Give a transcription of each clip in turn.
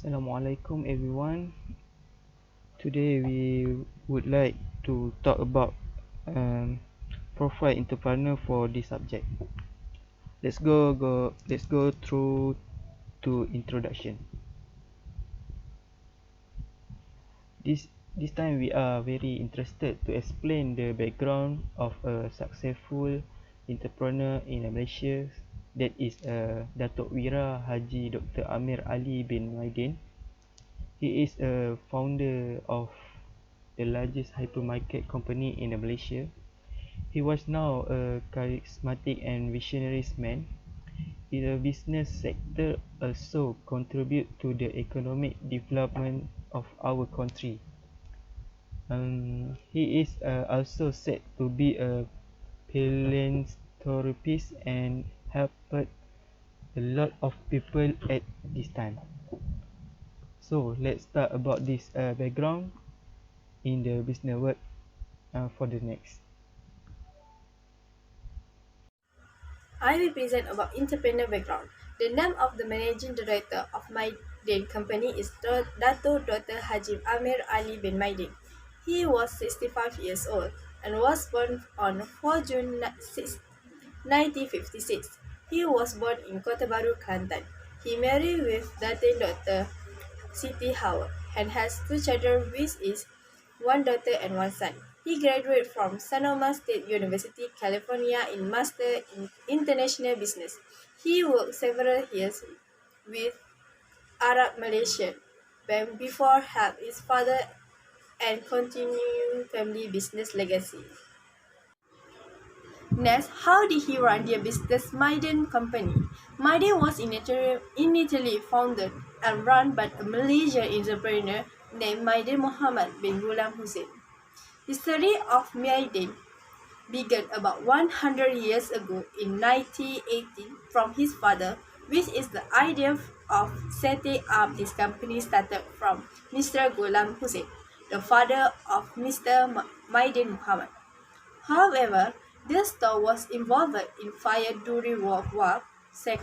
Assalamualaikum everyone. Today we would like to talk about profile entrepreneur for this subject. Let's go through to introduction. This time we are very interested to explain the background of a successful entrepreneur in Malaysia, that is Dato Wira Haji Dr. Ameer Ali bin Mydin. He is a founder of the largest hypermarket company in Malaysia. He was now a charismatic and visionary man in the business sector, also contribute to the economic development of our country. He is also said to be a philanthropist and helped a lot of people at this time. So let's start about this background in the business world for the next. I will present about entrepreneur background. The name of the managing director of mydin company is Dato Dr. Haji Ameer Ali bin Mydin. He was 65 years old and was born on 4 June 1956. He was born in Kota Baru, Kelantan. He married with Datin Dr. Siti Howard and has two children, which is one daughter and one son. He graduated from Sonoma State University, California in Master in International Business. He worked several years with Arab Malaysian Bank before help his father and continuing family business legacy. Next, how did he run their business Mydin company? Mydin was initially founded and run by a Malaysian entrepreneur named Mydin Muhammad bin Ghulam Hussein. The story of Mydin began about 100 years ago in 1918 from his father, which is the idea of setting up this company started from Mr. Ghulam Hussein, the father of Mr. Mydin Muhammad. However, the store was involved in fire during World War II.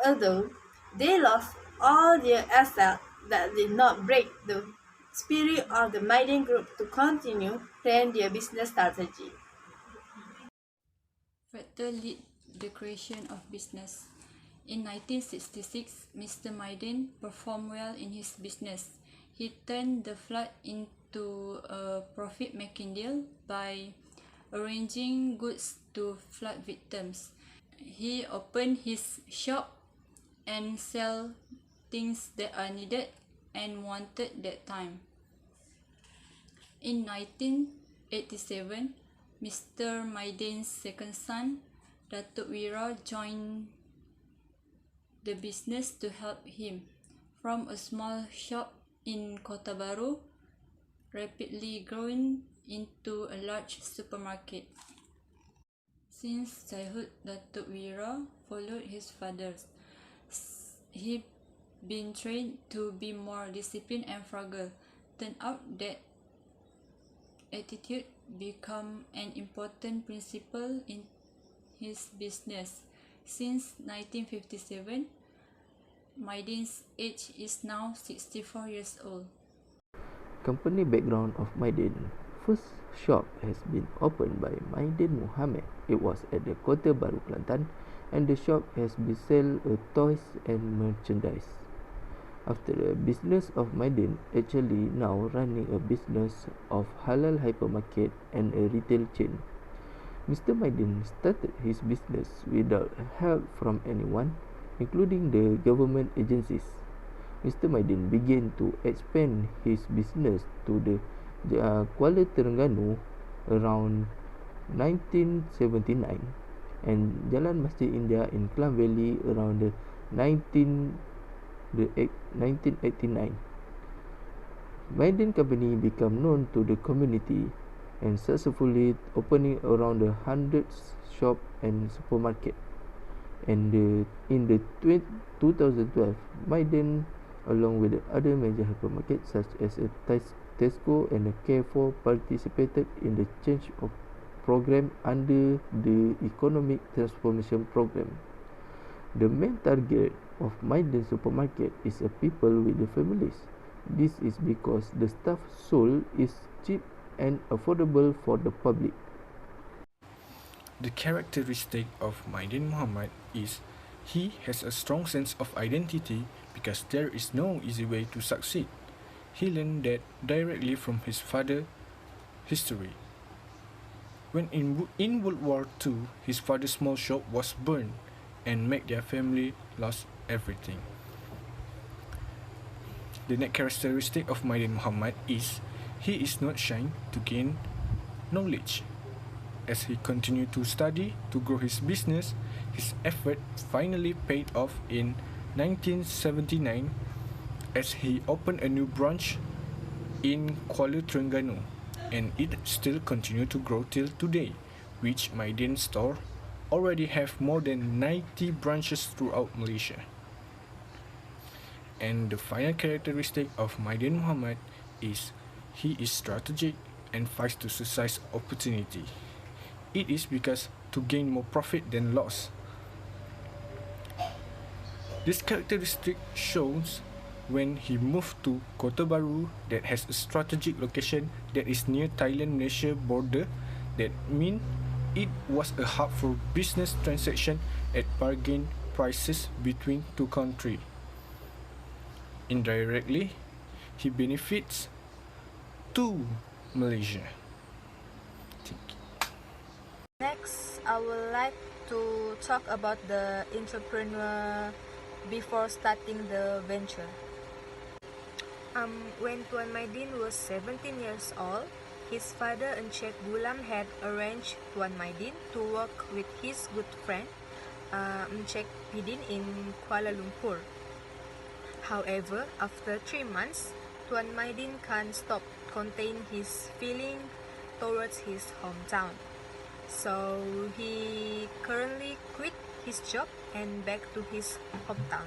Although they lost all their assets, that did not break the spirit of the Mydin Group to continue plan their business strategy. Factor lead the creation of business. In 1966, Mr. Mydin performed well in his business. He turned the flood into a profit-making deal by arranging goods to flood victims. He opened his shop and sell things that are needed and wanted that time. In 1987, Mr. Mydin's second son, Datuk Wira, joined the business to help him. From a small shop in Kota Baru, rapidly growing into a large supermarket. Since childhood, Datuk Wira followed his father. He been trained to be more disciplined and frugal. Turned out that attitude become an important principle in his business. Since 1957, Mydin's age is now 64 years old. Company background of Mydin. First shop has been opened by Mydin Muhammad. It was at the Kota Baru, Kelantan, and the shop has been sell toys and merchandise. After the business of Mydin, actually now running a business of halal hypermarket and a retail chain. Mr. Mydin started his business without help from anyone, including the government agencies. Mr. Mydin began to expand his business to the Kuala Terengganu around 1979 and Jalan Masjid India in Klang Valley around the 1989. Mydin company became known to the community and successfully opening around 100 shop and supermarket. And in the 2012, Mydin, along with the other major hypermarkets such as Tesco and Carrefour, participated in the change of program under the Economic Transformation Program. The main target of Mydin supermarket is a people with the families. This is because the stuff sold is cheap and affordable for the public. The characteristic of Mydin Muhammad is he has a strong sense of identity because there is no easy way to succeed. He learned that directly from his father's history. When in World War II, his father's small shop was burned and made their family lost everything. The next characteristic of Mydin Muhammad is he is not shy to gain knowledge. As he continued to study to grow his business, his effort finally paid off in 1979 as he opened a new branch in Kuala Terengganu, and it still continued to grow till today, which Mydin store already have more than 90 branches throughout Malaysia. And the final characteristic of Mydin Muhammad is he is strategic and fights to seize opportunity. It is because to gain more profit than loss. This characteristic shows when he moved to Kota Baru that has a strategic location that is near Thailand-Malaysia border. That means it was a hub for business transaction at bargain prices between two countries. Indirectly, he benefits to Malaysia. Next, I would like to talk about the entrepreneur before starting the venture. When Tuan Mydin was 17 years old, his father Encik Gulam had arranged Tuan Mydin to work with his good friend Encik Mydin in Kuala Lumpur. However, after 3 months, Tuan Mydin can't stop contain his feeling towards his hometown. So he currently quit his job and back to his hometown.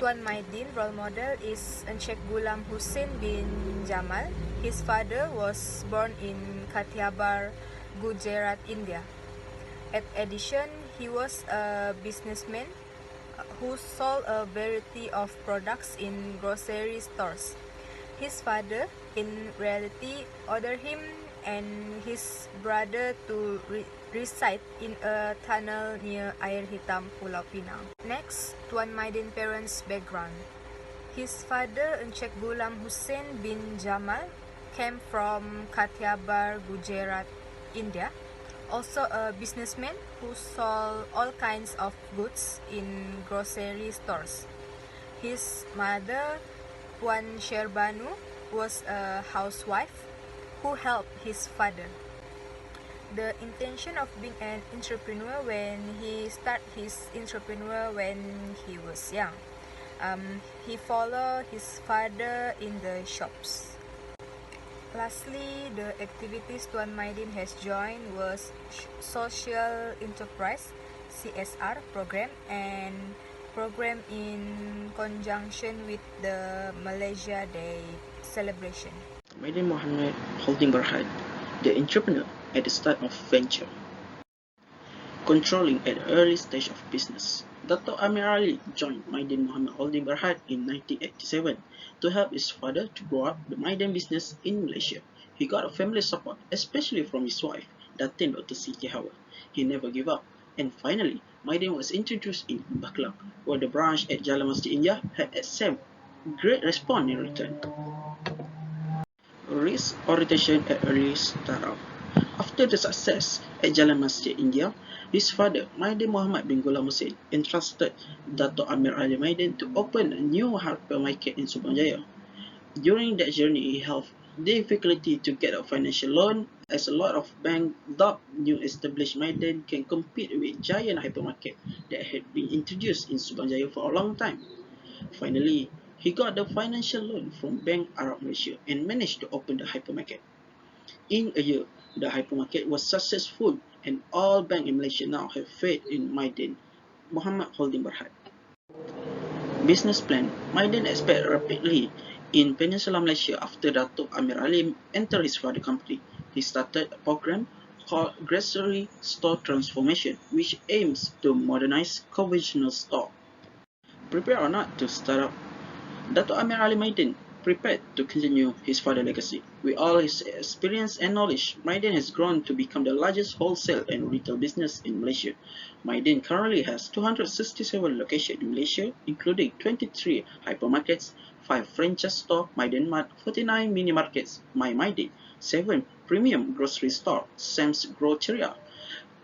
Tuan Mydin role model is Encik Gulam Hussein bin Jamal. His father was born in Kathiawar, Gujarat, India. At addition, he was a businessman who sold a variety of products in grocery stores. His father, in reality, ordered him and his brother to reside in a tunnel near Air Hitam, Pulau Pinang. Next, Tuan Mydin parents' background. His father, Encik Gulam Hussein bin Jamal, came from Kathiawar, Gujarat, India. Also a businessman who sold all kinds of goods in grocery stores. His mother, Puan Sherbanu, was a housewife who helped his father. The intention of being an entrepreneur when he started his entrepreneur when he was young. He followed his father in the shops. Lastly, the activities Tuan Mydin has joined was Social Enterprise (CSR) program and program in conjunction with the Malaysia Day celebration. Mydin Muhammad Holding Berhad, the entrepreneur at the start of venture. Controlling at the early stage of business, Dato Ameer Ali joined Mydin Muhammad Holding Berhad in 1987 to help his father to grow up the Mydin business in Malaysia. He got a family support, especially from his wife, Datin Dr. Siti Hawa. He never gave up, and finally, Mydin was introduced in Baklang, where the branch at Jalan Masjid India had accepted great response in return. Risk orientation at early startup. After the success at Jalan Masjid India, his father, Mydin Muhammad bin Gulam Hussein, entrusted Dato Ameer Ali Mydin to open a new hypermarket in Subang Jaya. During that journey, he had difficulty to get a financial loan, as a lot of banks doubt new established Mydin can compete with giant hypermarket that had been introduced in Subang Jaya for a long time. Finally, he got the financial loan from Bank Arab Malaysia and managed to open the hypermarket. In a year, the hypermarket was successful and all banks in Malaysia now have faith in Mydin Muhammad Holding Berhad. Business plan. Mydin expanded rapidly in Peninsular Malaysia after Dato Ameer Ali entered his father company. He started a program called Grocery Store Transformation, which aims to modernize conventional store. prepare or not to start up, Dato Ameer Ali Mydin prepared to continue his father's legacy. With all his experience and knowledge, Mydin has grown to become the largest wholesale and retail business in Malaysia. Mydin currently has 267 locations in Malaysia, including 23 hypermarkets, 5 franchise stores, Mydin Mart, 49 mini markets, My Mydin, 7 premium grocery stores, Sam's Groceria,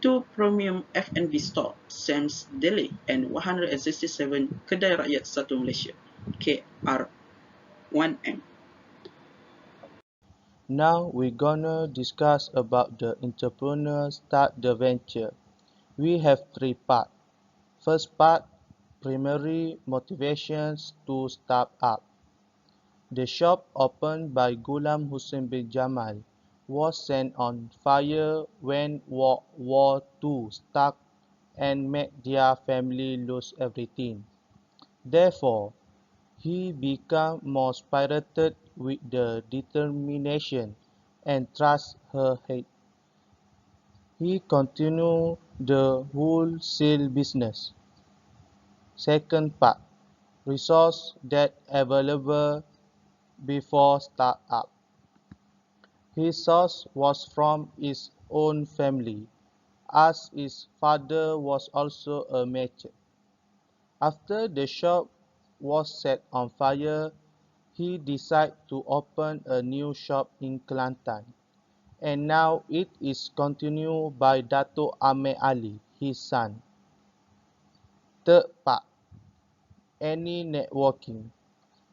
2 premium F&B stores, Sam's Deli, and 167 Kedai Rakyat Satu Malaysia, KR1M. Now we're gonna discuss about the entrepreneur start the venture. We have 3 parts. First part, primary motivations to start up. The shop opened by Ghulam Hussain bin Jamal was set on fire when World War II struck and made their family lose everything. Therefore, he became more spirited with the determination and trust her head. He continued the wholesale business. Second part, resources that available before start-up. His source was from his own family, as his father was also a merchant. After the shop was set on fire, he decided to open a new shop in Kelantan, and now it is continued by Dato Ameer Ali, his son. Third part, any networking.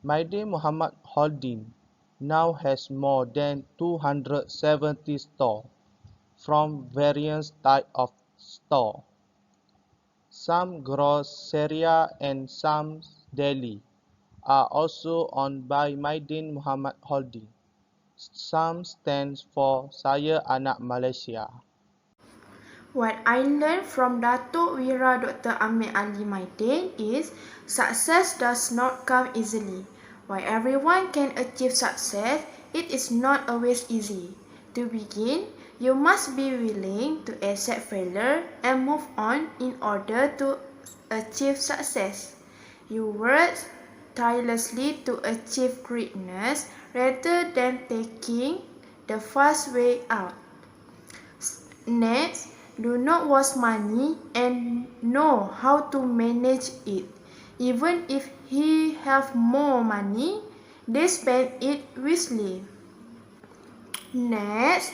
Mydin Muhammad Holding now has more than 270 stores from various types of stores. Some groceria and some deli are also owned by Mydin Muhammad Holding. Some stands for Saya Anak Malaysia. What I learned from Dato Wira Dr. Ameer Ali Mydin is success does not come easily. While everyone can achieve success, it is not always easy. To begin, you must be willing to accept failure and move on in order to achieve success. You work tirelessly to achieve greatness rather than taking the fast way out. Next, do not waste money and know how to manage it. Even if he have more money, they spend it wisely. Next,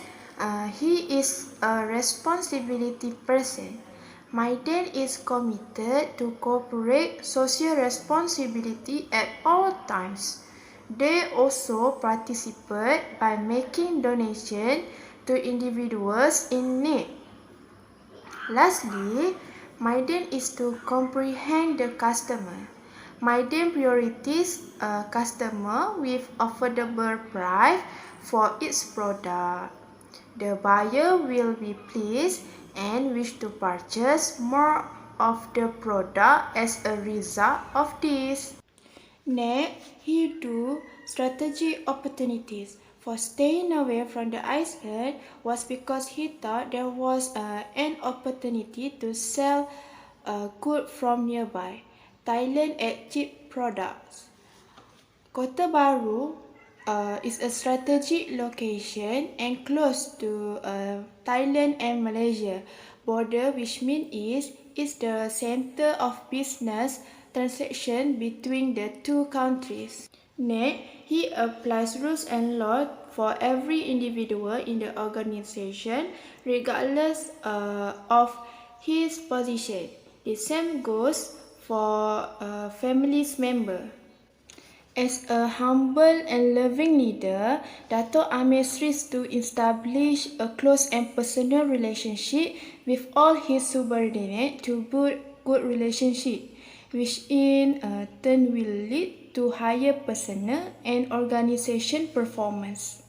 he is a responsibility person. Mydin is committed to corporate social responsibility at all times. They also participate by making donations to individuals in need. Lastly, Mydin is to comprehend the customer. Mydin priorities a customer with affordable price for its product. The buyer will be pleased and wish to purchase more of the product as a result of this. Next, he do strategic opportunities. For staying away from the island was because he thought there was an opportunity to sell goods from nearby Thailand at cheap products. Kota Baru is a strategic location and close to Thailand and Malaysia border, which means it's the center of business transaction between the two countries. Next, he applies rules and laws for every individual in the organization, regardless of his position. The same goes for family members. As a humble and loving leader, Dato Ameer strives to establish a close and personal relationship with all his subordinates to build good relationship, which in turn will lead to higher personal and organization performance.